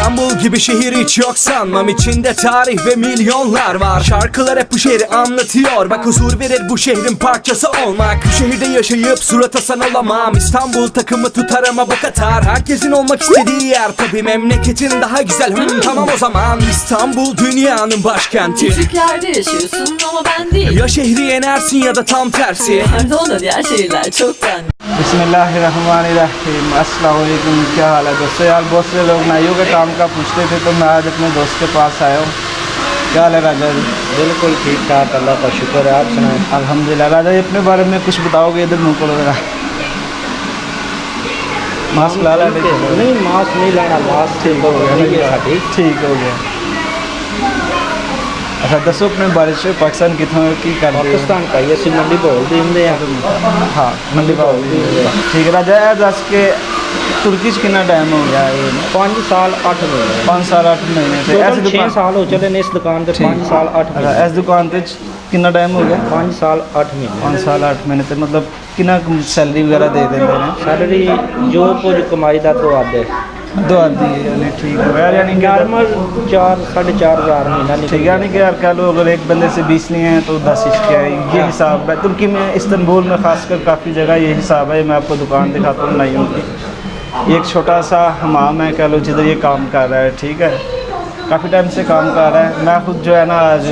İstanbul gibi şehir hiç yok sanmam, içinde tarih ve milyonlar var. Şarkılar hep bu şehri anlatıyor, bak huzur verir bu şehrin parçası olmak. Bu şehirde yaşayıp surat asan olamam, İstanbul takımı tutar ama bok atar. Herkesin olmak istediği yer, tabi memleketin daha güzel. Tamam o zaman, İstanbul dünyanın başkenti. Küçüklerde yaşıyorsun ama ben değil. Ya şehri yenersin ya da tam tersi. Pardon da diğer şehirler çoktan. बिस्मिल्लाहिर्रहमानिर्रहीम अस्सलाम वालेकुम। क्या हाल है दोस्तों? यार बहुत से लोग नाइयों के काम का पूछते थे, तो मैं आज अपने दोस्त के पास आया हूँ। क्या हाल है राजा जी? बिल्कुल ठीक ठाक, अल्लाह का शुक्र है। आप सुनाएं। अल्हम्दुलिल्लाह। राजा जी अपने बारे में कुछ बताओगे? इधर मुँह करो जरा। मास्क ला ला नहीं, मास्क नहीं लाना, मास्क ठीक हो गया। ठीक हो गया। अच्छा दसो अपने बारे से, पाकिस्तान कितों की कर रहे हो? पाकिस्तान का ये सी मंडी बोल दी हाँ मंडी भाव ठीक है। राजा यार दस के तुर्की च कितना टाइम हो गया? 5 साल 8 महीने। 5 साल 8 महीने से। ऐसी 6 दुकान साल हो चले ने इस दुकान पे। 5 साल 8 महीने। इस दुकान पे कितना टाइम हो गया? 5 साल 8 महीने। 5 साल 8 महीने से मतलब कितना सैलरी वगैरह दे देते हैं? सैलरी जो कुछ कमाई दा तो आदे दो आती है यानी ठीक है यार। यानी कि नॉर्मल 4 साढ़े 4 हज़ार महीना ठीक है। यानी कि यार कह लो अगर एक बंदे से 20 नहीं है तो 10 इसके है, ये हिसाब है। तुर्की में इस्तांबुल में खासकर काफ़ी जगह ये हिसाब है। मैं आपको दुकान दिखाता हूँ नाइयों की। एक छोटा सा हमाम है कह लो जिधर ये काम कर रहा है, ठीक है। काफ़ी टाइम से काम कर रहा है। मैं खुद जो है ना आज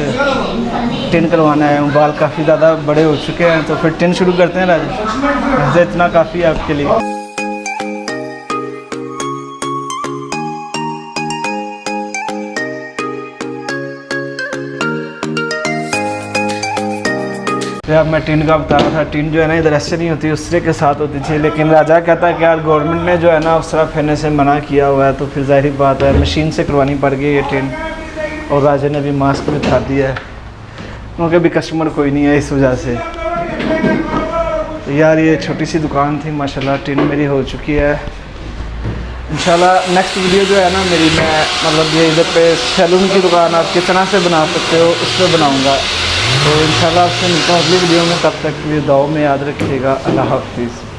टिन करवाने आया हूँ। बाल काफ़ी ज़्यादा बड़े हो चुके हैं, तो फिर टिन शुरू करते हैं राजा। वैसे इतना काफ़ी है आपके लिए। अब मैं टिन का बता रहा था, टिन जो है ना इधर ऐसे नहीं होती, उससे के साथ होती थी। लेकिन राजा कहता है कि यार गवर्नमेंट ने जो है ना उस तरह फेरने से मना किया हुआ है, तो फिर जाहिर बात है मशीन से करवानी पड़ गई ये टिन। और राजा ने भी मास्क भी खा दिया है क्योंकि अभी कस्टमर कोई नहीं है इस वजह से। तो यार ये छोटी सी दुकान थी, माशाल्लाह टिन मेरी हो चुकी है। इंशाल्लाह नेक्स्ट वीडियो जो है ना मेरी, मैं मतलब ये इधर पे सैलून की दुकान आप किस तरह से बना सकते हो उस पर बनाऊँगा। तो इंशाल्लाह आपसे मिलता हूँ अगली वीडियो में। तब तक के लिए दुआओं में याद रखिएगा। अल्लाह हाफिज़।